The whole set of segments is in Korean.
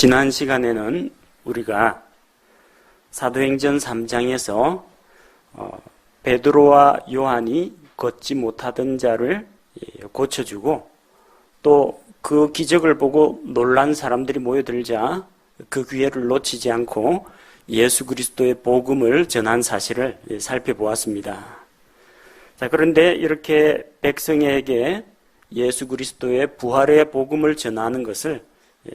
지난 시간에는 우리가 사도행전 3장에서 베드로와 요한이 걷지 못하던 자를 고쳐주고 또 그 기적을 보고 놀란 사람들이 모여들자 그 기회를 놓치지 않고 예수 그리스도의 복음을 전한 사실을 살펴보았습니다. 자, 그런데 이렇게 백성에게 예수 그리스도의 부활의 복음을 전하는 것을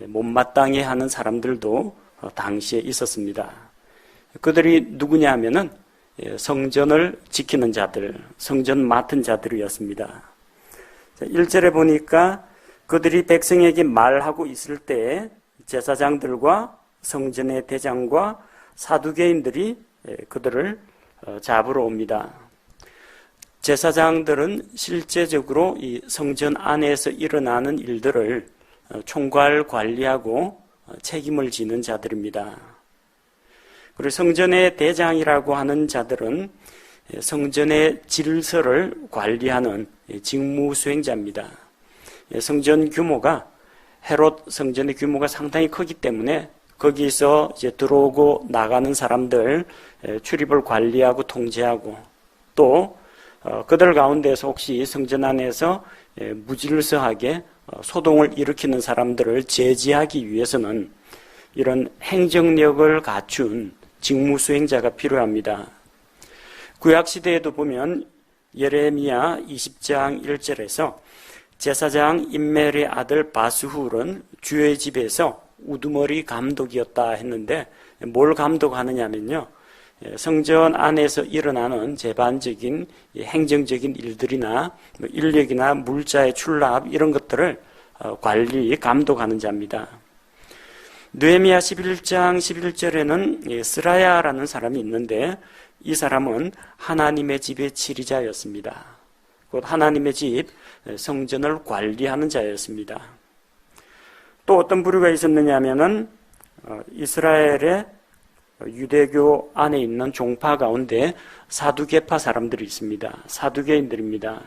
못마땅해 하는 사람들도 당시에 있었습니다. 그들이 누구냐 하면은 성전을 지키는 자들, 성전 맡은 자들이었습니다. 1절에 보니까 그들이 백성에게 말하고 있을 때 제사장들과 성전의 대장과 사두개인들이 그들을 잡으러 옵니다. 제사장들은 실제적으로 이 성전 안에서 일어나는 일들을 총괄 관리하고 책임을 지는 자들입니다. 그리고 성전의 대장이라고 하는 자들은 성전의 질서를 관리하는 직무 수행자입니다. 성전 규모가 헤롯 성전의 규모가 상당히 크기 때문에 거기서 이제 들어오고 나가는 사람들 출입을 관리하고 통제하고 또 그들 가운데서 혹시 성전 안에서 무질서하게 소동을 일으키는 사람들을 제지하기 위해서는 이런 행정력을 갖춘 직무 수행자가 필요합니다. 구약시대에도 보면 예레미야 20장 1절에서 제사장 임멜의 아들 바스훌은 주의 집에서 우두머리 감독이었다 했는데 뭘 감독하느냐면요, 성전 안에서 일어나는 제반적인 행정적인 일들이나 인력이나 물자의 출납 이런 것들을 관리, 감독하는 자입니다. 느헤미야 11장 11절에는 스라야라는 사람이 있는데 이 사람은 하나님의 집의 지리자였습니다. 곧 하나님의 집 성전을 관리하는 자였습니다. 또 어떤 부류가 있었느냐 하면은 이스라엘의 유대교 안에 있는 종파 가운데 사두개파 사람들이 있습니다. 사두개인들입니다.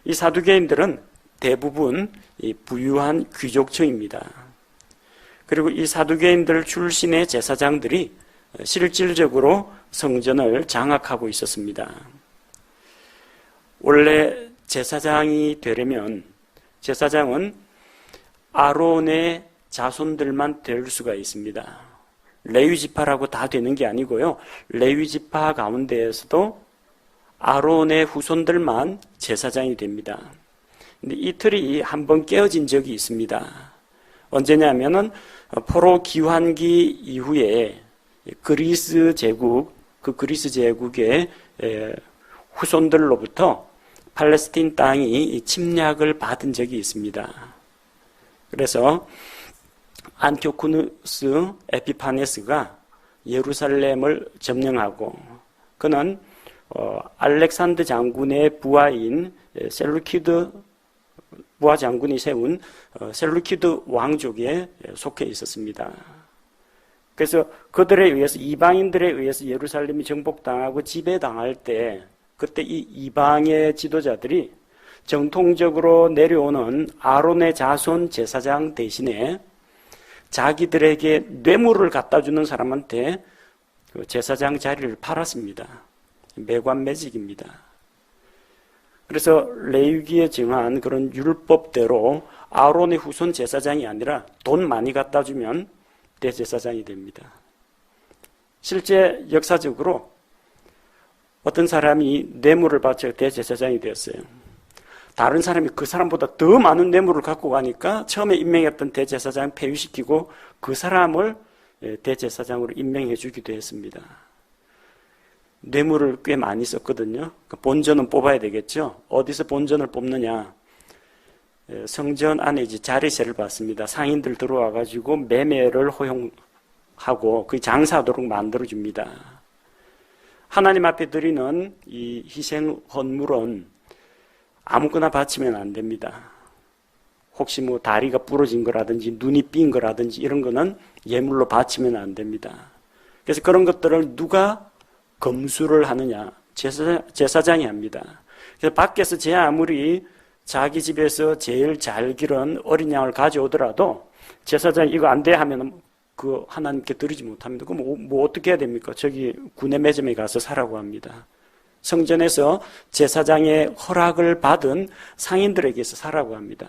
이 사두개인들은 대부분 부유한 귀족층입니다. 그리고 이 사두개인들 출신의 제사장들이 실질적으로 성전을 장악하고 있었습니다. 원래 제사장이 되려면 제사장은 아론의 자손들만 될 수가 있습니다. 레위지파라고 다 되는 게 아니고요, 레위지파 가운데에서도 아론의 후손들만 제사장이 됩니다. 근데 이 틀이 한번 깨어진 적이 있습니다. 언제냐면은 포로 기환기 이후에 그리스 제국, 그 그리스 제국의 후손들로부터 팔레스틴 땅이 침략을 받은 적이 있습니다. 그래서 안티오쿠누스 에피파네스가 예루살렘을 점령하고 그는 알렉산드 장군의 부하인 셀루키드 부하 장군이 세운 셀루키드 왕족에 속해 있었습니다. 그래서 그들에 의해서, 이방인들에 의해서 예루살렘이 정복당하고 지배당할 때 그때 이 이방의 지도자들이 정통적으로 내려오는 아론의 자손 제사장 대신에 자기들에게 뇌물을 갖다 주는 사람한테 그 제사장 자리를 팔았습니다. 매관매직입니다. 그래서 레위기에 정한 그런 율법대로 아론의 후손 제사장이 아니라 돈 많이 갖다 주면 대제사장이 됩니다. 실제 역사적으로 어떤 사람이 뇌물을 바쳐 대제사장이 되었어요. 다른 사람이 그 사람보다 더 많은 뇌물을 갖고 가니까 처음에 임명했던 대제사장 폐위시키고 그 사람을 대제사장으로 임명해 주기도 했습니다. 뇌물을 꽤 많이 썼거든요. 본전은 뽑아야 되겠죠. 어디서 본전을 뽑느냐? 성전 안에 이제 자리세를 받습니다. 상인들 들어와 가지고 매매를 허용하고 그 장사하도록 만들어 줍니다. 하나님 앞에 드리는 이 희생 헌물은 아무거나 바치면 안 됩니다. 혹시 뭐 다리가 부러진 거라든지 눈이 삔 거라든지 이런 거는 예물로 바치면 안 됩니다. 그래서 그런 것들을 누가 검수를 하느냐? 제사장이 합니다. 그래서 밖에서 제 아무리 자기 집에서 제일 잘 기른 어린 양을 가져오더라도 제사장이 이거 안 돼 하면 그 하나님께 드리지 못합니다. 그럼 뭐 어떻게 해야 됩니까? 저기 구내 매점에 가서 사라고 합니다. 성전에서 제사장의 허락을 받은 상인들에게서 사라고 합니다.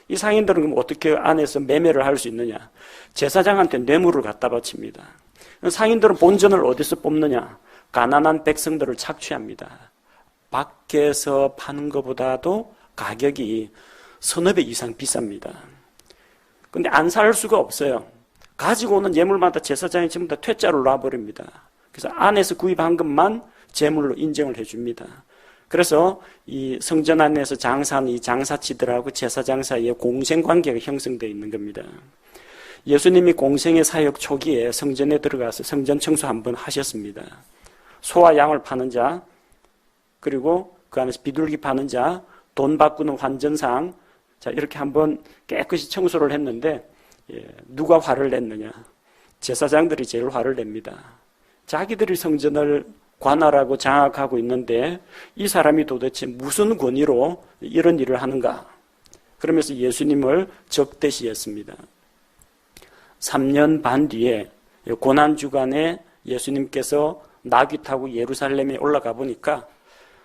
이 상인들은 그럼 어떻게 안에서 매매를 할 수 있느냐? 제사장한테 뇌물을 갖다 바칩니다. 상인들은 본전을 어디서 뽑느냐? 가난한 백성들을 착취합니다. 밖에서 파는 것보다도 가격이 서너 배 이상 비쌉니다. 근데 안 살 수가 없어요. 가지고 오는 예물마다 제사장이 전부 다 퇴짜로 놔버립니다. 그래서 안에서 구입한 것만 제물로 인정을 해줍니다. 그래서 이 성전 안에서 장사하는 이 장사치들하고 제사장 사이에 공생관계가 형성되어 있는 겁니다. 예수님이 공생의 사역 초기에 성전에 들어가서 성전 청소 한번 하셨습니다. 소와 양을 파는 자, 그리고 그 안에서 비둘기 파는 자, 돈 바꾸는 환전상, 자 이렇게 한번 깨끗이 청소를 했는데 누가 화를 냈느냐? 제사장들이 제일 화를 냅니다. 자기들이 성전을 관할하고 장악하고 있는데 이 사람이 도대체 무슨 권위로 이런 일을 하는가? 그러면서 예수님을 적대시했습니다. 3년 반 뒤에 고난주간에 예수님께서 나귀 타고 예루살렘에 올라가 보니까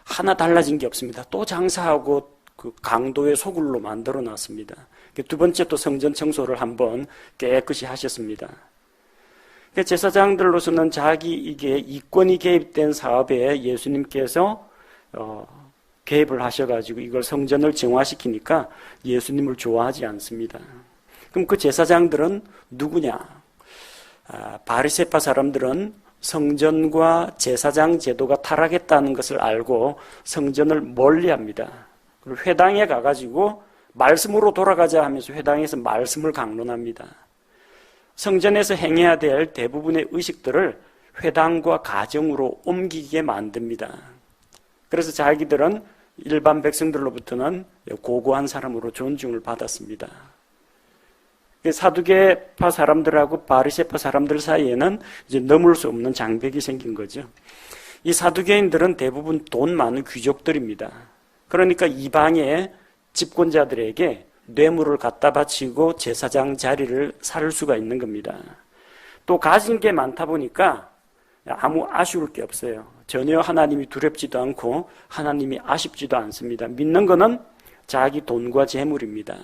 하나 달라진 게 없습니다. 또 장사하고 그 강도의 소굴로 만들어 놨습니다. 두 번째 또 성전 청소를 한번 깨끗이 하셨습니다. 제사장들로서는 자기 이게 이권이 개입된 사업에 예수님께서 개입을 하셔가지고 이걸 성전을 정화시키니까 예수님을 좋아하지 않습니다. 그럼 그 제사장들은 누구냐? 바리새파 사람들은 성전과 제사장 제도가 타락했다는 것을 알고 성전을 멀리합니다. 그리고 회당에 가가지고 말씀으로 돌아가자 하면서 회당에서 말씀을 강론합니다. 성전에서 행해야 될 대부분의 의식들을 회당과 가정으로 옮기게 만듭니다. 그래서 자기들은 일반 백성들로부터는 고고한 사람으로 존중을 받았습니다. 사두개파 사람들하고 바리새파 사람들 사이에는 이제 넘을 수 없는 장벽이 생긴 거죠. 이 사두개인들은 대부분 돈 많은 귀족들입니다. 그러니까 이방의 집권자들에게 뇌물을 갖다 바치고 제사장 자리를 살 수가 있는 겁니다. 또 가진 게 많다 보니까 아무 아쉬울 게 없어요. 전혀 하나님이 두렵지도 않고 하나님이 아쉽지도 않습니다. 믿는 거는 자기 돈과 재물입니다.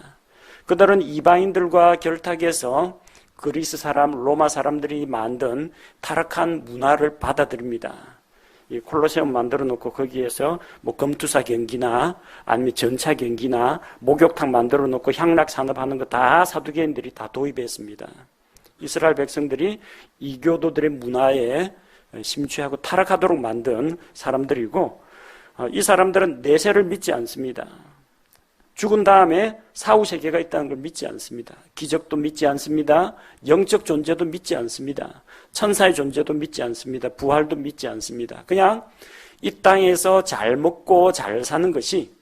그들은 이방인들과 결탁해서 그리스 사람, 로마 사람들이 만든 타락한 문화를 받아들입니다. 이 콜로세움 만들어 놓고 거기에서 뭐 검투사 경기나 아니면 전차 경기나 목욕탕 만들어 놓고 향락 산업하는 거 다 사두개인들이 다 도입했습니다. 이스라엘 백성들이 이교도들의 문화에 심취하고 타락하도록 만든 사람들이고, 이 사람들은 내세를 믿지 않습니다. 죽은 다음에 사후세계가 있다는 걸 믿지 않습니다. 기적도 믿지 않습니다. 영적 존재도 믿지 않습니다. 천사의 존재도 믿지 않습니다. 부활도 믿지 않습니다. 그냥 이 땅에서 잘 먹고 잘 사는 것이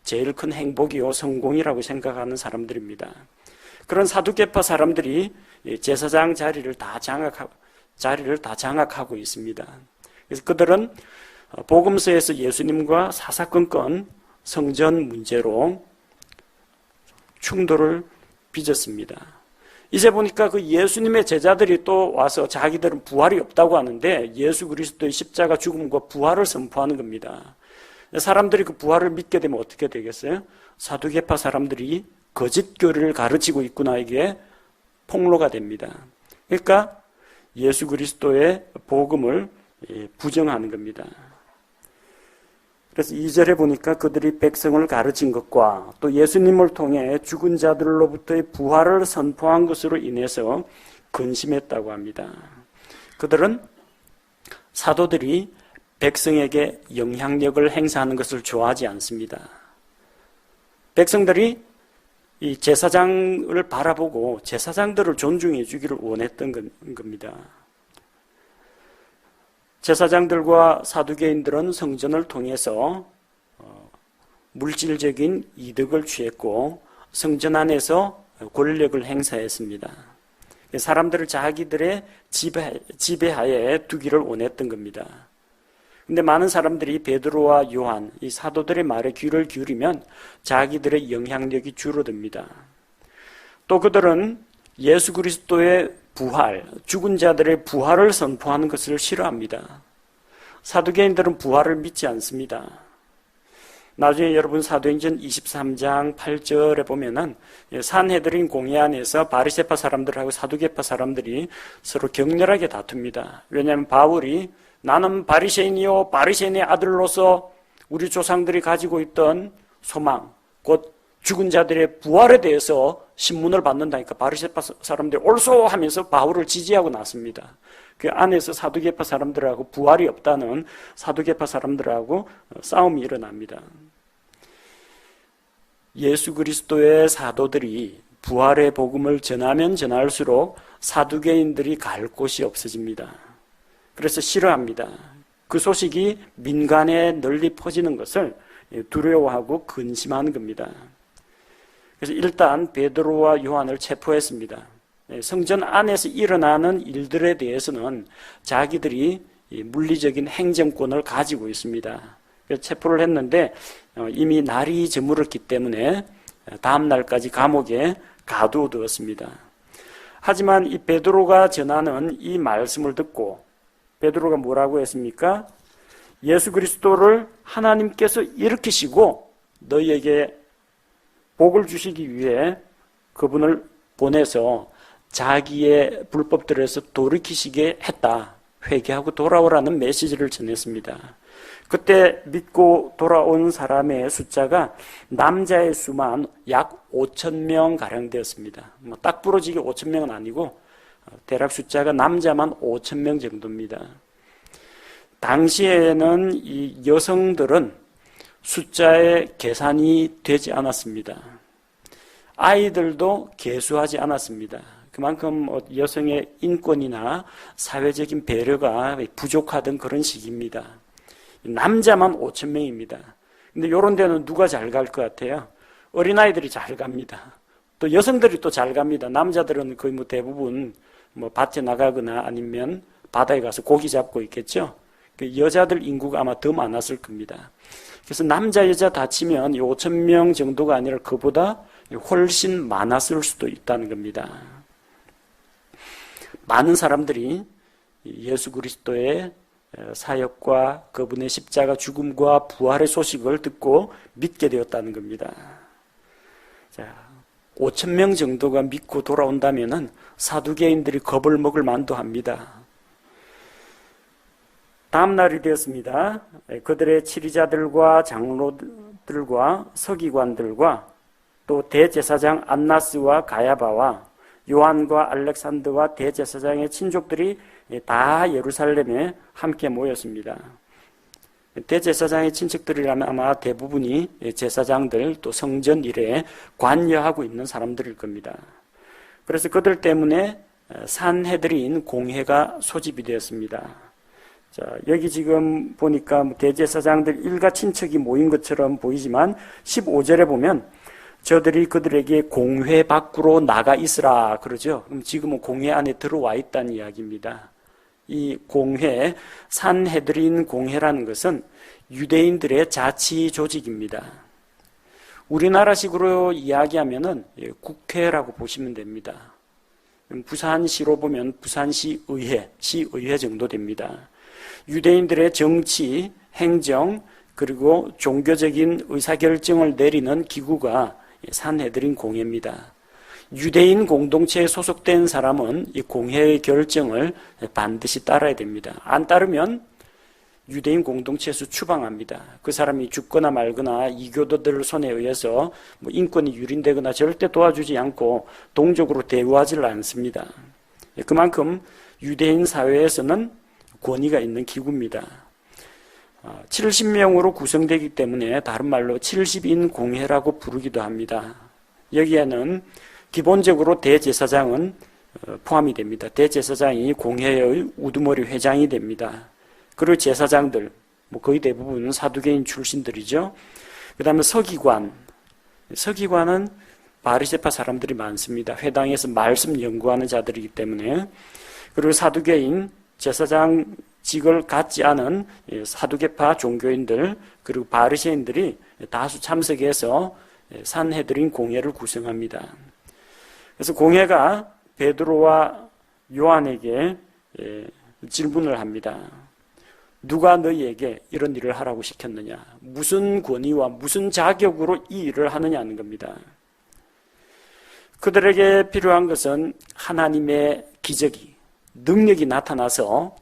제일 큰 행복이요 성공이라고 생각하는 사람들입니다. 그런 사두개파 사람들이 제사장 자리를 다 장악하고 있습니다. 그래서 그들은 복음서에서 예수님과 사사건건 성전 문제로 충돌을 빚었습니다. 이제 보니까 그 예수님의 제자들이 또 와서 자기들은 부활이 없다고 하는데 예수 그리스도의 십자가 죽음과 부활을 선포하는 겁니다. 사람들이 그 부활을 믿게 되면 어떻게 되겠어요? 사두개파 사람들이 거짓 교리를 가르치고 있구나, 이게 폭로가 됩니다. 그러니까 예수 그리스도의 복음을 부정하는 겁니다. 그래서 2절에 보니까 그들이 백성을 가르친 것과 또 예수님을 통해 죽은 자들로부터의 부활을 선포한 것으로 인해서 근심했다고 합니다. 그들은 사도들이 백성에게 영향력을 행사하는 것을 좋아하지 않습니다. 백성들이 이 제사장을 바라보고 제사장들을 존중해 주기를 원했던 겁니다. 제사장들과 사두개인들은 성전을 통해서 물질적인 이득을 취했고 성전 안에서 권력을 행사했습니다. 사람들을 자기들의 지배하에 두기를 원했던 겁니다. 근데 많은 사람들이 베드로와 요한, 이 사도들의 말에 귀를 기울이면 자기들의 영향력이 줄어듭니다. 또 그들은 예수 그리스도의 부활, 죽은 자들의 부활을 선포하는 것을 싫어합니다. 사두개인들은 부활을 믿지 않습니다. 나중에 여러분 사도행전 23장 8절에 보면은 산헤드린 공회 안에서 바리새파 사람들하고 사두개파 사람들이 서로 격렬하게 다툽니다. 왜냐하면 바울이 나는 바리새인이요 바리새인의 아들로서 우리 조상들이 가지고 있던 소망, 곧 죽은 자들의 부활에 대해서 신문을 받는다니까 바리새파 사람들이 옳소 하면서 바울을 지지하고 났습니다. 그 안에서 사두개파 사람들하고 부활이 없다는 사두개파 사람들하고 싸움이 일어납니다. 예수 그리스도의 사도들이 부활의 복음을 전하면 전할수록 사두개인들이 갈 곳이 없어집니다. 그래서 싫어합니다. 그 소식이 민간에 널리 퍼지는 것을 두려워하고 근심하는 겁니다. 그래서 일단 베드로와 요한을 체포했습니다. 성전 안에서 일어나는 일들에 대해서는 자기들이 물리적인 행정권을 가지고 있습니다. 그래서 체포를 했는데 이미 날이 저물었기 때문에 다음 날까지 감옥에 가두어두었습니다. 하지만 이 베드로가 전하는 이 말씀을 듣고 베드로가 뭐라고 했습니까? 예수 그리스도를 하나님께서 일으키시고 너희에게 복을 주시기 위해 그분을 보내서 자기의 불법들에서 돌이키시게 했다. 회개하고 돌아오라는 메시지를 전했습니다. 그때 믿고 돌아온 사람의 숫자가 남자의 수만 약 5,000명 가량 되었습니다. 딱 부러지게 5,000명은 아니고 대략 숫자가 남자만 5,000명 정도입니다. 당시에는 이 여성들은 숫자의 계산이 되지 않았습니다. 아이들도 계수하지 않았습니다. 그만큼 여성의 인권이나 사회적인 배려가 부족하던 그런 시기입니다. 남자만 5,000명입니다. 근데 이런 데는 누가 잘 갈 것 같아요? 어린아이들이 잘 갑니다. 또 여성들이 또 잘 갑니다. 남자들은 거의 대부분 밭에 나가거나 아니면 바다에 가서 고기 잡고 있겠죠. 여자들 인구가 아마 더 많았을 겁니다. 그래서 남자 여자 다 치면 5,000명 정도가 아니라 그보다 훨씬 많았을 수도 있다는 겁니다. 많은 사람들이 예수 그리스도의 사역과 그분의 십자가 죽음과 부활의 소식을 듣고 믿게 되었다는 겁니다. 자, 5,000명 정도가 믿고 돌아온다면은 사두개인들이 겁을 먹을 만도 합니다. 다음 날이 되었습니다. 그들의 치리자들과 장로들과 서기관들과 또 대제사장 안나스와 가야바와 요한과 알렉산더와 대제사장의 친족들이 다 예루살렘에 함께 모였습니다. 대제사장의 친척들이라면 아마 대부분이 제사장들 또 성전 일에 관여하고 있는 사람들일 겁니다. 그래서 그들 때문에 산헤드린 공회가 소집이 되었습니다. 자, 여기 지금 보니까 대제사장들 일가 친척이 모인 것처럼 보이지만 15절에 보면 저들이 그들에게 공회 밖으로 나가 있으라 그러죠. 그럼 지금은 공회 안에 들어와 있다는 이야기입니다. 이 공회, 산헤드린 공회라는 것은 유대인들의 자치 조직입니다. 우리나라식으로 이야기하면은 국회라고 보시면 됩니다. 부산시로 보면 부산시 의회, 시의회 정도 됩니다. 유대인들의 정치, 행정, 그리고 종교적인 의사결정을 내리는 기구가 산헤드린 공회입니다. 유대인 공동체에 소속된 사람은 이 공회의 결정을 반드시 따라야 됩니다. 안 따르면 유대인 공동체에서 추방합니다. 그 사람이 죽거나 말거나 이교도들 손에 의해서 인권이 유린되거나 절대 도와주지 않고 동족으로 대우하지를 않습니다. 그만큼 유대인 사회에서는 권위가 있는 기구입니다. 70명으로 구성되기 때문에 다른 말로 70인 공회라고 부르기도 합니다. 여기에는 기본적으로 대제사장은 포함이 됩니다. 대제사장이 공회의 우두머리 회장이 됩니다. 그리고 제사장들, 거의 대부분은 사두개인 출신들이죠. 그 다음에 서기관은 바리새파 사람들이 많습니다. 회당에서 말씀 연구하는 자들이기 때문에. 그리고 사두개인, 제사장직을 갖지 않은 사두개파 종교인들, 그리고 바리새인들이 다수 참석해서 산헤드린 공회를 구성합니다. 그래서 공회가 베드로와 요한에게 질문을 합니다. 누가 너희에게 이런 일을 하라고 시켰느냐? 무슨 권위와 무슨 자격으로 이 일을 하느냐는 겁니다. 그들에게 필요한 것은 하나님의 기적이, 능력이 나타나서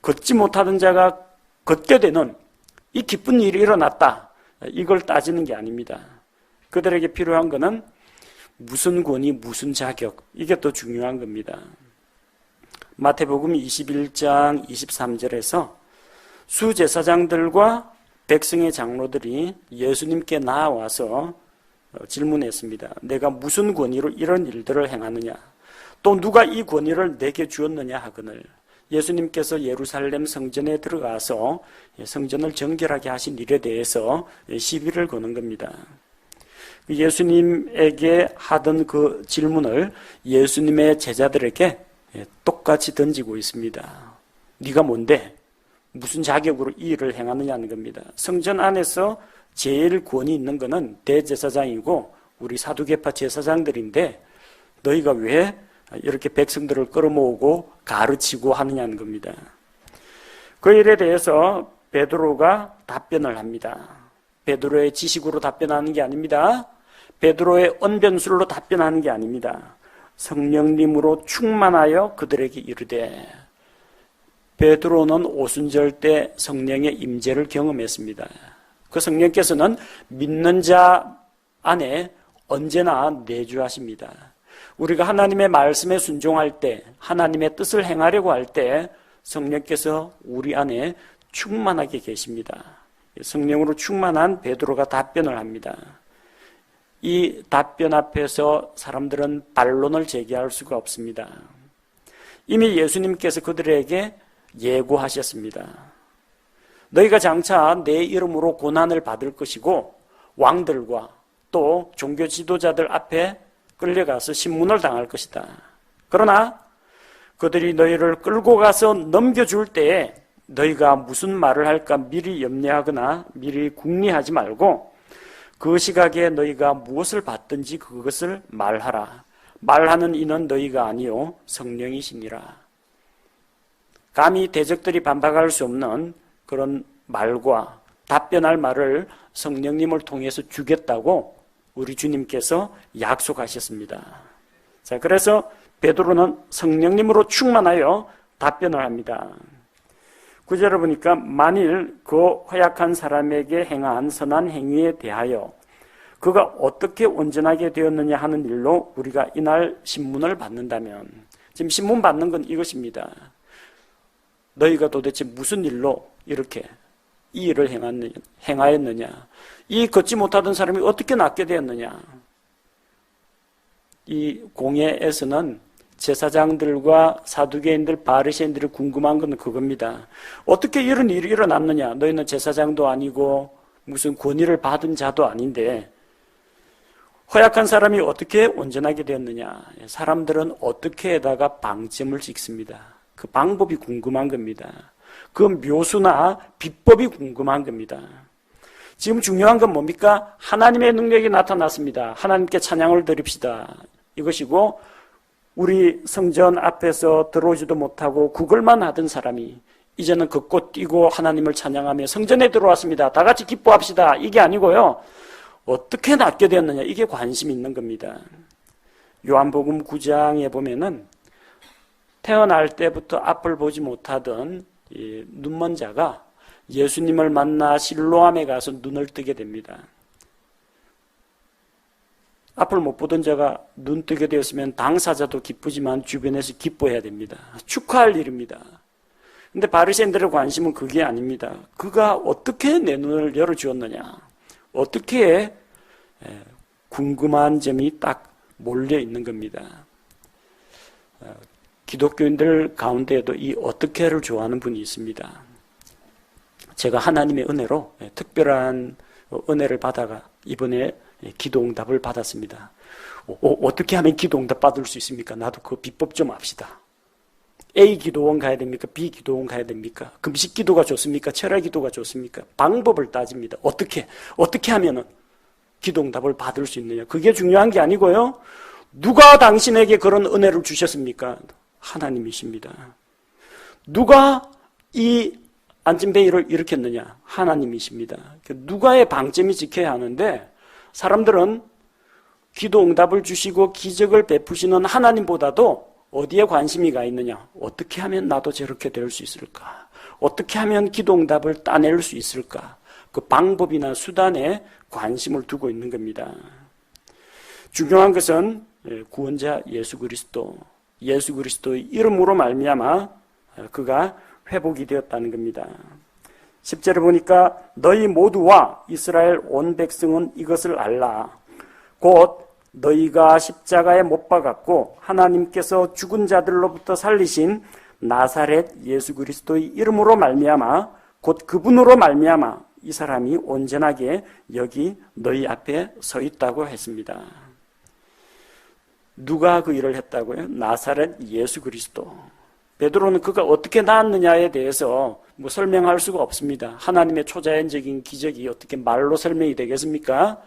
걷지 못하던 자가 걷게 되는 이 기쁜 일이 일어났다. 이걸 따지는 게 아닙니다. 그들에게 필요한 것은 무슨 권위, 무슨 자격, 이게 또 중요한 겁니다. 마태복음 21장 23절에서 수제사장들과 백성의 장로들이 예수님께 나와서 질문했습니다. 내가 무슨 권위로 이런 일들을 행하느냐? 또 누가 이 권위를 내게 주었느냐 하거늘 예수님께서 예루살렘 성전에 들어가서 성전을 정결하게 하신 일에 대해서 시비를 거는 겁니다. 예수님에게 하던 그 질문을 예수님의 제자들에게 똑같이 던지고 있습니다. 네가 뭔데? 무슨 자격으로 이 일을 행하느냐는 겁니다. 성전 안에서 제일 권위 있는 것은 대제사장이고 우리 사두개파 제사장들인데 너희가 왜 이렇게 백성들을 끌어모으고 가르치고 하느냐는 겁니다. 그 일에 대해서 베드로가 답변을 합니다. 베드로의 지식으로 답변하는 게 아닙니다. 베드로의 언변술로 답변하는 게 아닙니다. 성령님으로 충만하여 그들에게 이르되, 베드로는 오순절 때 성령의 임재를 경험했습니다. 그 성령께서는 믿는 자 안에 언제나 내주하십니다. 우리가 하나님의 말씀에 순종할 때, 하나님의 뜻을 행하려고 할 때 성령께서 우리 안에 충만하게 계십니다. 성령으로 충만한 베드로가 답변을 합니다. 이 답변 앞에서 사람들은 반론을 제기할 수가 없습니다. 이미 예수님께서 그들에게 예고하셨습니다. 너희가 장차 내 이름으로 고난을 받을 것이고 왕들과 또 종교 지도자들 앞에 끌려가서 신문을 당할 것이다. 그러나 그들이 너희를 끌고 가서 넘겨줄 때에 너희가 무슨 말을 할까 미리 염려하거나 미리 궁리하지 말고 그 시각에 너희가 무엇을 받든지 그것을 말하라. 말하는 이는 너희가 아니요 성령이시니라. 감히 대적들이 반박할 수 없는 그런 말과 답변할 말을 성령님을 통해서 주겠다고 우리 주님께서 약속하셨습니다. 자, 그래서 베드로는 성령님으로 충만하여 답변을 합니다. 9절을 보니까 만일 그 허약한 사람에게 행한 선한 행위에 대하여 그가 어떻게 온전하게 되었느냐 하는 일로 우리가 이날 신문을 받는다면, 지금 신문 받는 건 이것입니다. 너희가 도대체 무슨 일로 이렇게 이 일을 행하였느냐? 이 걷지 못하던 사람이 어떻게 낫게 되었느냐? 이 공회에서는 제사장들과 사두개인들, 바리새인들이 궁금한 건 그겁니다. 어떻게 이런 일이 일어났느냐? 너희는 제사장도 아니고 무슨 권위를 받은 자도 아닌데 허약한 사람이 어떻게 온전하게 되었느냐? 사람들은 어떻게에다가 방점을 찍습니다. 그 방법이 궁금한 겁니다. 그 묘수나 비법이 궁금한 겁니다. 지금 중요한 건 뭡니까? 하나님의 능력이 나타났습니다. 하나님께 찬양을 드립시다. 이것이고 우리 성전 앞에서 들어오지도 못하고 구걸만 하던 사람이 이제는 걷고 뛰고 하나님을 찬양하며 성전에 들어왔습니다. 다 같이 기뻐합시다. 이게 아니고요. 어떻게 낫게 되었느냐? 이게 관심이 있는 겁니다. 요한복음 9장에 보면은 태어날 때부터 앞을 보지 못하던 이 눈먼 자가 예수님을 만나 실로암에 가서 눈을 뜨게 됩니다. 앞을 못 보던 자가 눈 뜨게 되었으면 당사자도 기쁘지만 주변에서 기뻐해야 됩니다. 축하할 일입니다. 근데 바리새인들의 관심은 그게 아닙니다. 그가 어떻게 내 눈을 열어주었느냐? 어떻게 궁금한 점이 딱 몰려 있는 겁니다. 기독교인들 가운데에도 이 어떻게를 좋아하는 분이 있습니다. 제가 하나님의 은혜로 특별한 은혜를 받아가 이번에 기도응답을 받았습니다. 어떻게 하면 기도응답 받을 수 있습니까? 나도 그 비법 좀 압시다. A 기도원 가야 됩니까? B 기도원 가야 됩니까? 금식 기도가 좋습니까? 철야 기도가 좋습니까? 방법을 따집니다. 어떻게 하면은 기도응답을 받을 수 있느냐? 그게 중요한 게 아니고요. 누가 당신에게 그런 은혜를 주셨습니까? 하나님이십니다. 누가 이 안진뱅이를 일으켰느냐? 하나님이십니다. 누가의 방점이 지켜야 하는데 사람들은 기도 응답을 주시고 기적을 베푸시는 하나님보다도 어디에 관심이 가 있느냐? 어떻게 하면 나도 저렇게 될 수 있을까? 어떻게 하면 기도 응답을 따낼 수 있을까? 그 방법이나 수단에 관심을 두고 있는 겁니다. 중요한 것은 구원자 예수 그리스도의 이름으로 말미암아 그가 회복이 되었다는 겁니다. 10절에 보니까 너희 모두와 이스라엘 온 백성은 이것을 알라. 곧 너희가 십자가에 못 박았고 하나님께서 죽은 자들로부터 살리신 나사렛 예수 그리스도의 이름으로 말미암아 곧 그분으로 말미암아 이 사람이 온전하게 여기 너희 앞에 서 있다고 했습니다. 누가 그 일을 했다고요? 나사렛 예수 그리스도. 베드로는 그가 어떻게 나았느냐에 대해서 설명할 수가 없습니다. 하나님의 초자연적인 기적이 어떻게 말로 설명이 되겠습니까?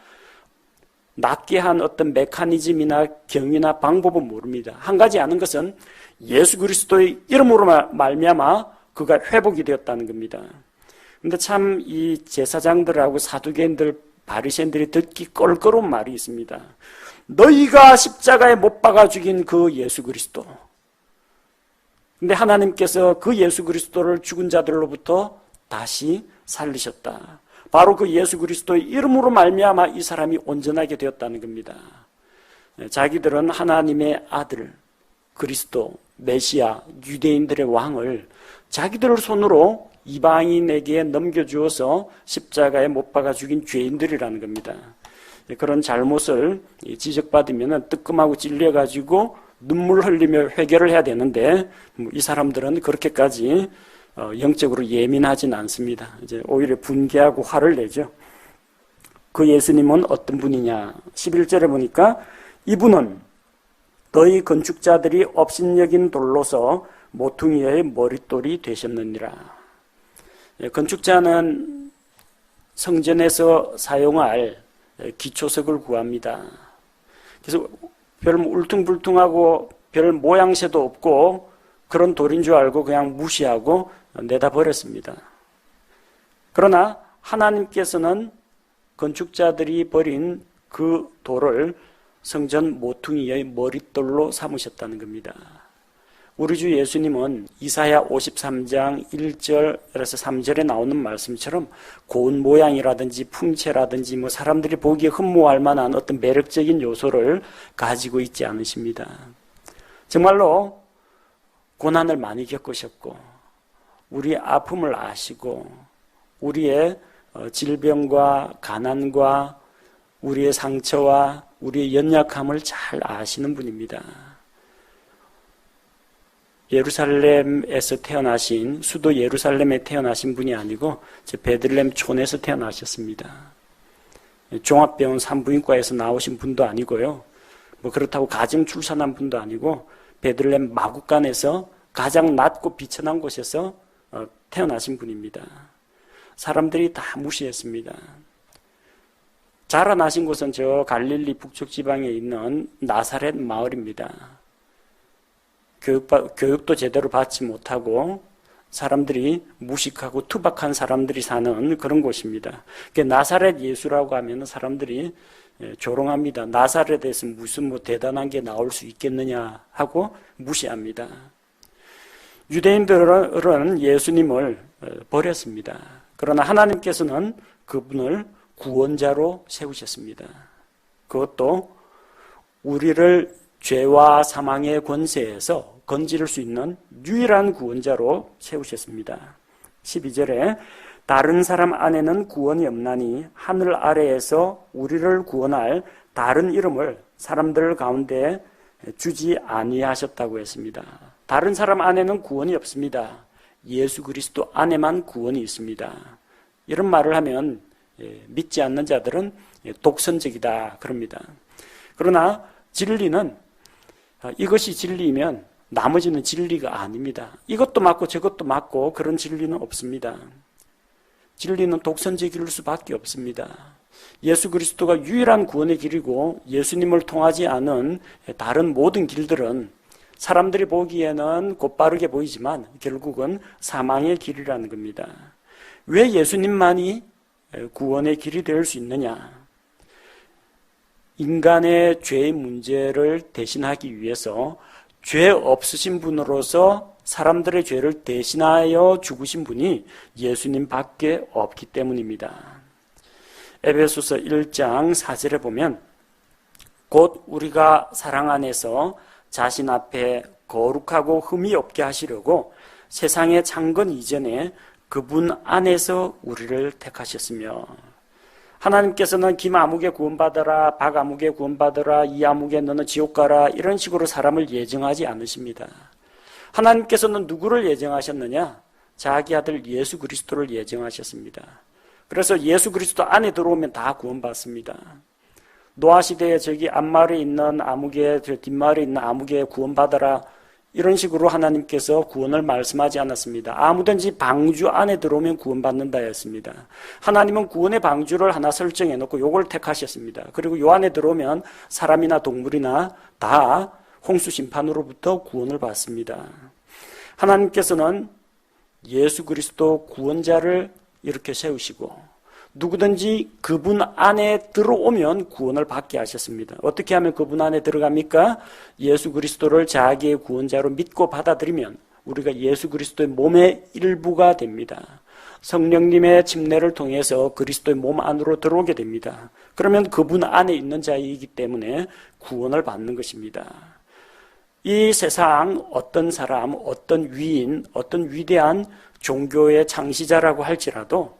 낫게 한 어떤 메커니즘이나 경위나 방법은 모릅니다. 한 가지 아는 것은 예수 그리스도의 이름으로 말미암아 그가 회복이 되었다는 겁니다. 근데 참 이 제사장들하고 사두개인들, 바리새인들이 듣기 껄끄러운 말이 있습니다. 너희가 십자가에 못 박아 죽인 그 예수 그리스도. 근데 하나님께서 그 예수 그리스도를 죽은 자들로부터 다시 살리셨다. 바로 그 예수 그리스도의 이름으로 말미암아 이 사람이 온전하게 되었다는 겁니다. 자기들은 하나님의 아들, 그리스도, 메시아, 유대인들의 왕을 자기들 손으로 이방인에게 넘겨주어서 십자가에 못 박아 죽인 죄인들이라는 겁니다. 그런 잘못을 지적받으면 뜨끔하고 찔려가지고 눈물 흘리며 회개를 해야 되는데 이 사람들은 그렇게까지 영적으로 예민하진 않습니다. 이제 오히려 분개하고 화를 내죠. 그 예수님은 어떤 분이냐? 11절에 보니까 이분은 너희 건축자들이 업신여긴 돌로서 모퉁이의 머릿돌이 되셨느니라. 건축자는 성전에서 사용할 기초석을 구합니다. 그래서 별 울퉁불퉁하고 별 모양새도 없고 그런 돌인 줄 알고 그냥 무시하고 내다 버렸습니다. 그러나 하나님께서는 건축자들이 버린 그 돌을 성전 모퉁이의 머릿돌로 삼으셨다는 겁니다. 우리 주 예수님은 이사야 53장 1절에서 3절에 나오는 말씀처럼 고운 모양이라든지 풍채라든지 사람들이 보기에 흠모할 만한 어떤 매력적인 요소를 가지고 있지 않으십니다. 정말로 고난을 많이 겪으셨고 우리의 아픔을 아시고 우리의 질병과 가난과 우리의 상처와 우리의 연약함을 잘 아시는 분입니다. 예루살렘에서 태어나신, 수도 예루살렘에 태어나신 분이 아니고 베들레헴 촌에서 태어나셨습니다. 종합병원 산부인과에서 나오신 분도 아니고요. 그렇다고 가정 출산한 분도 아니고 베들레헴 마구간에서 가장 낮고 비천한 곳에서 태어나신 분입니다. 사람들이 다 무시했습니다. 자라나신 곳은 저 갈릴리 북쪽 지방에 있는 나사렛 마을입니다. 교육도 제대로 받지 못하고 사람들이 무식하고 투박한 사람들이 사는 그런 곳입니다. 나사렛 예수라고 하면 사람들이 조롱합니다. 나사렛에서 무슨 대단한 게 나올 수 있겠느냐 하고 무시합니다. 유대인들은 예수님을 버렸습니다. 그러나 하나님께서는 그분을 구원자로 세우셨습니다. 그것도 우리를 죄와 사망의 권세에서 건질 수 있는 유일한 구원자로 세우셨습니다. 12절에 다른 사람 안에는 구원이 없나니 하늘 아래에서 우리를 구원할 다른 이름을 사람들 가운데 주지 아니하셨다고 했습니다. 다른 사람 안에는 구원이 없습니다. 예수 그리스도 안에만 구원이 있습니다. 이런 말을 하면 믿지 않는 자들은 독선적이다 그럽니다. 그러나 진리는 이것이 진리이면 나머지는 진리가 아닙니다. 이것도 맞고 저것도 맞고 그런 진리는 없습니다. 진리는 독선제 길일 수밖에 없습니다. 예수 그리스도가 유일한 구원의 길이고 예수님을 통하지 않은 다른 모든 길들은 사람들이 보기에는 곧바르게 보이지만 결국은 사망의 길이라는 겁니다. 왜 예수님만이 구원의 길이 될 수 있느냐? 인간의 죄의 문제를 대신하기 위해서 죄 없으신 분으로서 사람들의 죄를 대신하여 죽으신 분이 예수님 밖에 없기 때문입니다. 에베소서 1장 4절에 보면 곧 우리가 사랑 안에서 자신 앞에 거룩하고 흠이 없게 하시려고 세상의 창건 이전에 그분 안에서 우리를 택하셨으며, 하나님께서는 김아무개 구원받아라, 박아무개 구원받아라, 이아무개 너는 지옥 가라 이런 식으로 사람을 예정하지 않으십니다. 하나님께서는 누구를 예정하셨느냐? 자기 아들 예수 그리스도를 예정하셨습니다. 그래서 예수 그리스도 안에 들어오면 다 구원받습니다. 노아 시대에 저기 앞마을에 있는 아무개, 저 뒷마을에 있는 아무개 구원받아라 이런 식으로 하나님께서 구원을 말씀하지 않았습니다. 아무든지 방주 안에 들어오면 구원받는다 했습니다. 하나님은 구원의 방주를 하나 설정해 놓고 요걸 택하셨습니다. 그리고 요 안에 들어오면 사람이나 동물이나 다 홍수 심판으로부터 구원을 받습니다. 하나님께서는 예수 그리스도 구원자를 이렇게 세우시고 누구든지 그분 안에 들어오면 구원을 받게 하셨습니다. 어떻게 하면 그분 안에 들어갑니까? 예수 그리스도를 자기의 구원자로 믿고 받아들이면 우리가 예수 그리스도의 몸의 일부가 됩니다. 성령님의 침례를 통해서 그리스도의 몸 안으로 들어오게 됩니다. 그러면 그분 안에 있는 자이기 때문에 구원을 받는 것입니다. 이 세상 어떤 사람, 어떤 위인, 어떤 위대한 종교의 창시자라고 할지라도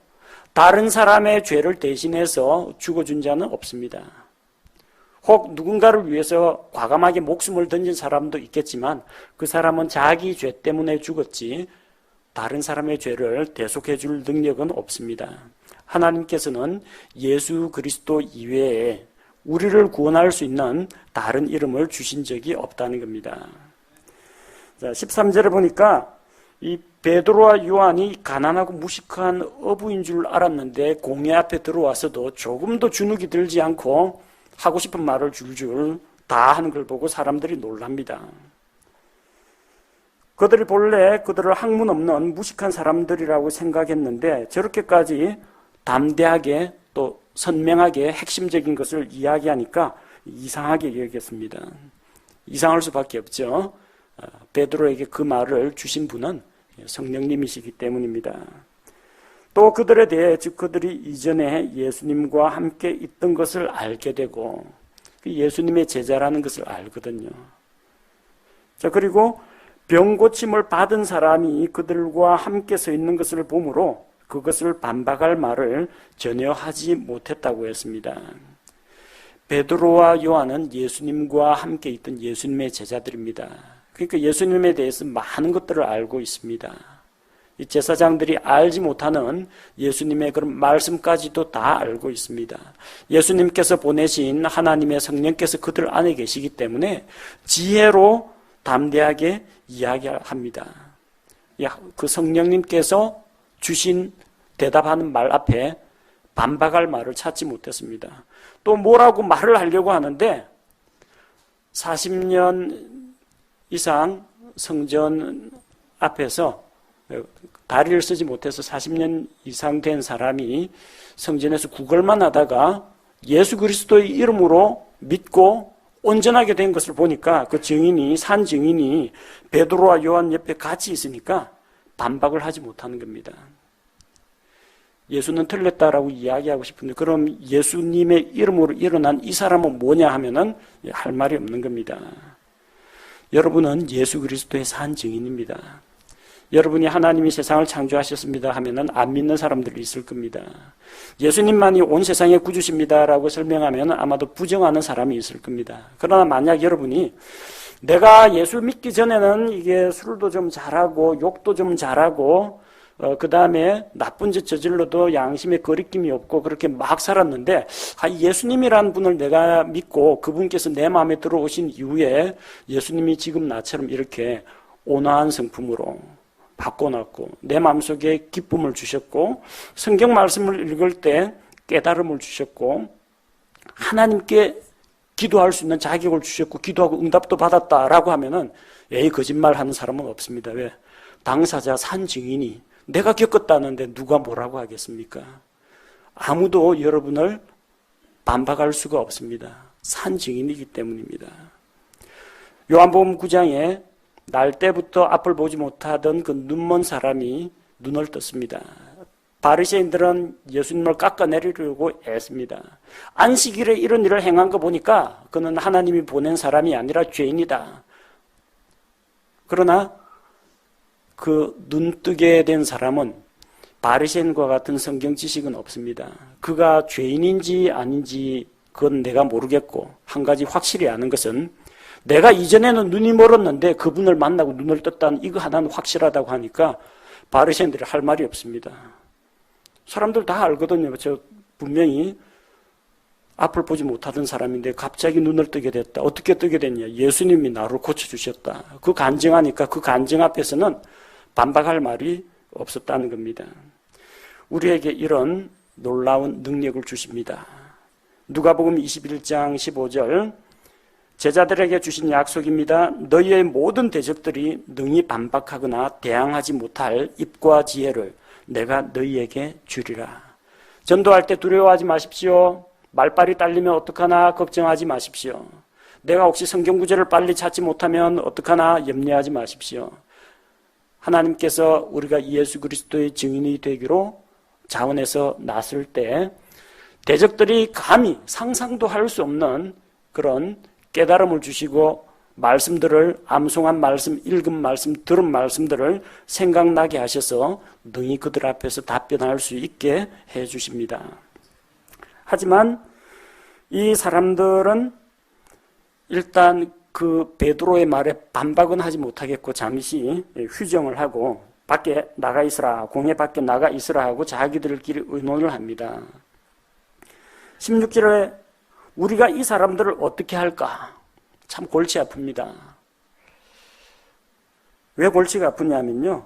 다른 사람의 죄를 대신해서 죽어준 자는 없습니다. 혹 누군가를 위해서 과감하게 목숨을 던진 사람도 있겠지만 그 사람은 자기 죄 때문에 죽었지 다른 사람의 죄를 대속해 줄 능력은 없습니다. 하나님께서는 예수 그리스도 이외에 우리를 구원할 수 있는 다른 이름을 주신 적이 없다는 겁니다. 자, 13절에 보니까 이 베드로와 요한이 가난하고 무식한 어부인 줄 알았는데 공회 앞에 들어와서도 조금도 주눅이 들지 않고 하고 싶은 말을 줄줄 다 하는 걸 보고 사람들이 놀랍니다. 그들이 본래 그들을 학문 없는 무식한 사람들이라고 생각했는데 저렇게까지 담대하게 또 선명하게 핵심적인 것을 이야기하니까 이상하게 여겼습니다. 이상할 수밖에 없죠. 베드로에게 그 말을 주신 분은 성령님이시기 때문입니다. 또 그들에 대해 즉 그들이 이전에 예수님과 함께 있던 것을 알게 되고 예수님의 제자라는 것을 알거든요. 자, 그리고 병 고침을 받은 사람이 그들과 함께 서 있는 것을 보므로 그것을 반박할 말을 전혀 하지 못했다고 했습니다. 베드로와 요한은 예수님과 함께 있던 예수님의 제자들입니다. 그러니까 예수님에 대해서 많은 것들을 알고 있습니다. 이 제사장들이 알지 못하는 예수님의 그런 말씀까지도 다 알고 있습니다. 예수님께서 보내신 하나님의 성령께서 그들 안에 계시기 때문에 지혜로 담대하게 이야기합니다. 그 성령님께서 주신 대답하는 말 앞에 반박할 말을 찾지 못했습니다. 또 뭐라고 말을 하려고 하는데 40년 이상 성전 앞에서 다리를 쓰지 못해서 40년 이상 된 사람이 성전에서 구걸만 하다가 예수 그리스도의 이름으로 믿고 온전하게 된 것을 보니까 그 증인이, 산 증인이 베드로와 요한 옆에 같이 있으니까 반박을 하지 못하는 겁니다. 예수는 틀렸다라고 이야기하고 싶은데 그럼 예수님의 이름으로 일어난 이 사람은 뭐냐 하면은 할 말이 없는 겁니다. 여러분은 예수 그리스도의 산 증인입니다. 여러분이 하나님이 세상을 창조하셨습니다 하면은 안 믿는 사람들이 있을 겁니다. 예수님만이 온 세상의 구주십니다라고 설명하면 아마도 부정하는 사람이 있을 겁니다. 그러나 만약 여러분이 내가 예수 믿기 전에는 이게 술도 좀 잘하고 욕도 좀 잘하고 그 다음에 나쁜 짓 저질러도 양심에 거리낌이 없고 그렇게 막 살았는데 예수님이라는 분을 내가 믿고 그분께서 내 마음에 들어오신 이후에 예수님이 지금 나처럼 이렇게 온화한 성품으로 바꿔놨고 내 마음속에 기쁨을 주셨고 성경 말씀을 읽을 때 깨달음을 주셨고 하나님께 기도할 수 있는 자격을 주셨고 기도하고 응답도 받았다라고 하면은 거짓말하는 사람은 없습니다. 왜? 당사자 산 증인이 내가 겪었다는데 누가 뭐라고 하겠습니까? 아무도 여러분을 반박할 수가 없습니다. 산 증인이기 때문입니다. 요한복음 9장에 날 때부터 앞을 보지 못하던 그 눈먼 사람이 눈을 떴습니다. 바리새인들은 예수님을 깎아내리려고 애씁니다. 안식일에 이런 일을 행한 거 보니까 그는 하나님이 보낸 사람이 아니라 죄인이다. 그러나 그 눈뜨게 된 사람은 바리새인과 같은 성경 지식은 없습니다. 그가 죄인인지 아닌지 그건 내가 모르겠고 한 가지 확실히 아는 것은 내가 이전에는 눈이 멀었는데 그분을 만나고 눈을 떴다는 이거 하나는 확실하다고 하니까 바리새인들이 할 말이 없습니다. 사람들 다 알거든요. 저 분명히 앞을 보지 못하던 사람인데 갑자기 눈을 뜨게 됐다. 어떻게 뜨게 됐냐? 예수님이 나를 고쳐주셨다. 그 간증하니까 그 간증 앞에서는 반박할 말이 없었다는 겁니다. 우리에게 이런 놀라운 능력을 주십니다. 누가복음 21장 15절 제자들에게 주신 약속입니다. 너희의 모든 대적들이 능히 반박하거나 대항하지 못할 입과 지혜를 내가 너희에게 주리라. 전도할 때 두려워하지 마십시오. 말빨이 딸리면 어떡하나 걱정하지 마십시오. 내가 혹시 성경 구절을 빨리 찾지 못하면 어떡하나 염려하지 마십시오. 하나님께서 우리가 예수 그리스도의 증인이 되기로 자원해서 나설 때 대적들이 감히 상상도 할 수 없는 그런 깨달음을 주시고 말씀들을 암송한 말씀, 읽은 말씀, 들은 말씀들을 생각나게 하셔서 능히 그들 앞에서 답변할 수 있게 해주십니다. 하지만 이 사람들은 일단 그 베드로의 말에 반박은 하지 못하겠고 잠시 휴정을 하고 밖에 나가 있으라, 공회 밖에 나가 있으라 하고 자기들끼리 의논을 합니다. 16절에 우리가 이 사람들을 어떻게 할까? 참 골치 아픕니다. 왜 골치가 아프냐면요,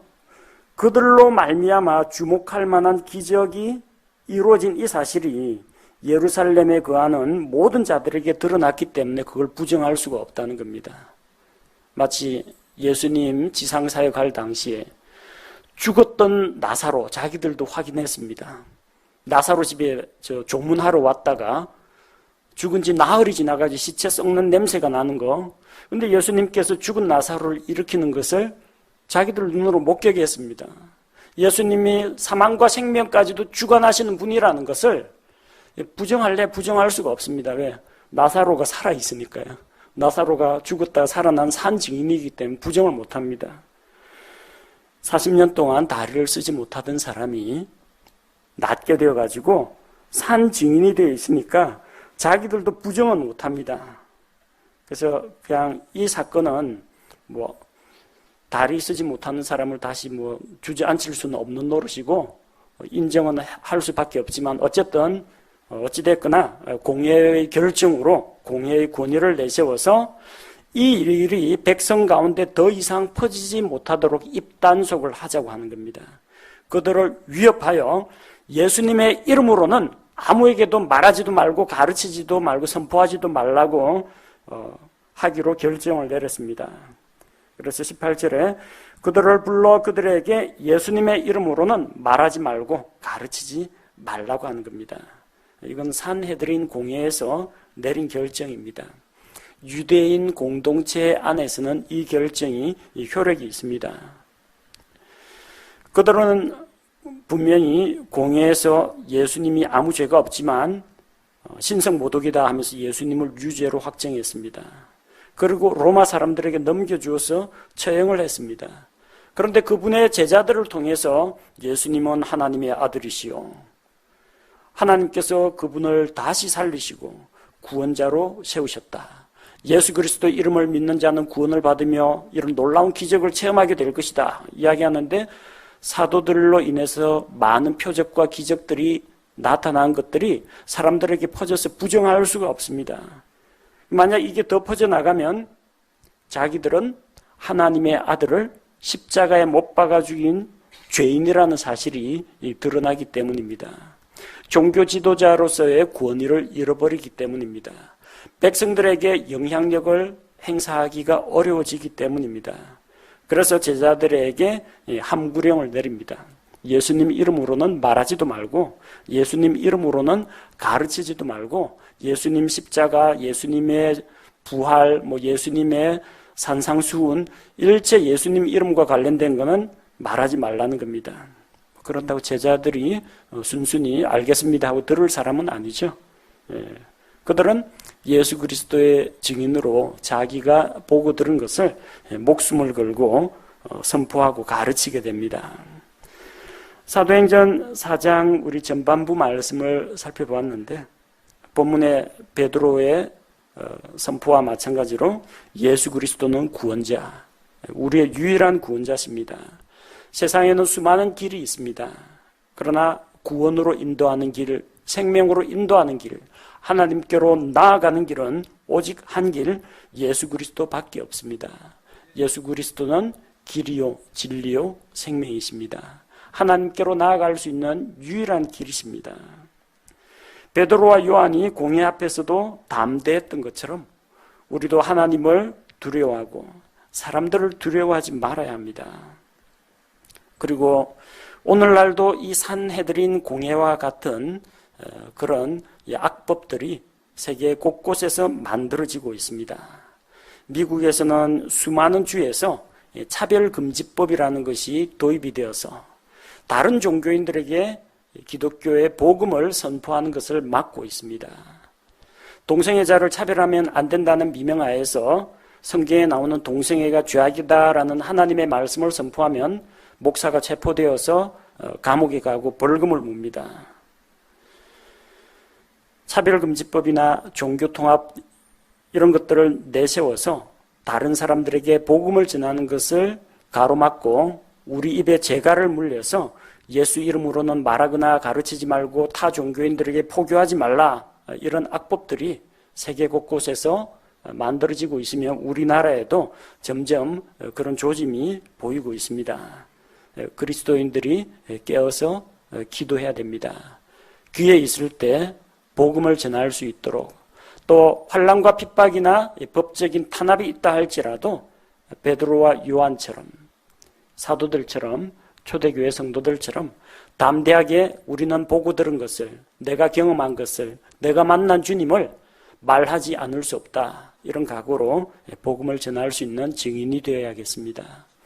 그들로 말미암아 주목할 만한 기적이 이루어진 이 사실이 예루살렘에 거하는 모든 자들에게 드러났기 때문에 그걸 부정할 수가 없다는 겁니다. 마치 예수님 지상사역할 당시에 죽었던 나사로 자기들도 확인했습니다. 나사로 집에 조문하러 왔다가 죽은 지 나흘이 지나가지고 시체 썩는 냄새가 나는 거. 근데 예수님께서 죽은 나사로를 일으키는 것을 자기들 눈으로 목격했습니다. 예수님이 사망과 생명까지도 주관하시는 분이라는 것을 부정할 수가 없습니다. 왜? 나사로가 살아있으니까요. 나사로가 죽었다가 살아난 산 증인이기 때문에 부정을 못합니다. 40년 동안 다리를 쓰지 못하던 사람이 낫게 되어가지고 산 증인이 되어 있으니까 자기들도 부정은 못합니다. 그래서 그냥 이 사건은 다리 쓰지 못하는 사람을 다시 주저앉힐 수는 없는 노릇이고 인정은 할 수밖에 없지만 어쨌든 어찌됐거나 공회의 결정으로 공회의 권위를 내세워서 이 일이 백성 가운데 더 이상 퍼지지 못하도록 입단속을 하자고 하는 겁니다. 그들을 위협하여 예수님의 이름으로는 아무에게도 말하지도 말고 가르치지도 말고 선포하지도 말라고 하기로 결정을 내렸습니다. 그래서 18절에 그들을 불러 그들에게 예수님의 이름으로는 말하지 말고 가르치지 말라고 하는 겁니다. 이건 산헤드린 공회에서 내린 결정입니다. 유대인 공동체 안에서는 이 결정이 효력이 있습니다. 그들은 분명히 공회에서 예수님이 아무 죄가 없지만 신성모독이다 하면서 예수님을 유죄로 확정했습니다. 그리고 로마 사람들에게 넘겨주어서 처형을 했습니다. 그런데 그분의 제자들을 통해서 예수님은 하나님의 아들이시오, 하나님께서 그분을 다시 살리시고 구원자로 세우셨다, 예수 그리스도 이름을 믿는 자는 구원을 받으며 이런 놀라운 기적을 체험하게 될 것이다 이야기하는데, 사도들로 인해서 많은 표적과 기적들이 나타난 것들이 사람들에게 퍼져서 부정할 수가 없습니다. 만약 이게 더 퍼져나가면 자기들은 하나님의 아들을 십자가에 못 박아 죽인 죄인이라는 사실이 드러나기 때문입니다. 종교 지도자로서의 권위를 잃어버리기 때문입니다. 백성들에게 영향력을 행사하기가 어려워지기 때문입니다. 그래서 제자들에게 함구령을 내립니다. 예수님 이름으로는 말하지도 말고, 예수님 이름으로는 가르치지도 말고, 예수님 십자가, 예수님의 부활, 예수님의 산상수훈, 일체 예수님 이름과 관련된 것은 말하지 말라는 겁니다. 그런다고 제자들이 순순히 알겠습니다 하고 들을 사람은 아니죠. 그들은 예수 그리스도의 증인으로 자기가 보고 들은 것을 목숨을 걸고 선포하고 가르치게 됩니다. 사도행전 4장 우리 전반부 말씀을 살펴보았는데, 본문의 베드로의 선포와 마찬가지로 예수 그리스도는 구원자, 우리의 유일한 구원자십니다. 세상에는 수많은 길이 있습니다. 그러나 구원으로 인도하는 길, 생명으로 인도하는 길, 하나님께로 나아가는 길은 오직 한 길, 예수 그리스도밖에 없습니다. 예수 그리스도는 길이요, 진리요, 생명이십니다. 하나님께로 나아갈 수 있는 유일한 길이십니다. 베드로와 요한이 공회 앞에서도 담대했던 것처럼 우리도 하나님을 두려워하고 사람들을 두려워하지 말아야 합니다. 그리고 오늘날도 이 산헤드린 공회와 같은 그런 악법들이 세계 곳곳에서 만들어지고 있습니다. 미국에서는 수많은 주에서 차별금지법이라는 것이 도입이 되어서 다른 종교인들에게 기독교의 복음을 선포하는 것을 막고 있습니다. 동성애자를 차별하면 안 된다는 미명하에서 성경에 나오는 동성애가 죄악이다라는 하나님의 말씀을 선포하면 목사가 체포되어서 감옥에 가고 벌금을 묻니다. 차별금지법이나 종교통합 이런 것들을 내세워서 다른 사람들에게 복음을 전하는 것을 가로막고 우리 입에 재갈을 물려서 예수 이름으로는 말하거나 가르치지 말고 타 종교인들에게 포교하지 말라, 이런 악법들이 세계 곳곳에서 만들어지고 있으며 우리나라에도 점점 그런 조짐이 보이고 있습니다. 그리스도인들이 깨어서 기도해야 됩니다. 귀에 있을 때 복음을 전할 수 있도록, 또 환난과 핍박이나 법적인 탄압이 있다 할지라도 베드로와 요한처럼, 사도들처럼, 초대교회 성도들처럼 담대하게 우리는 보고 들은 것을, 내가 경험한 것을, 내가 만난 주님을 말하지 않을 수 없다, 이런 각오로 복음을 전할 수 있는 증인이 되어야겠습니다.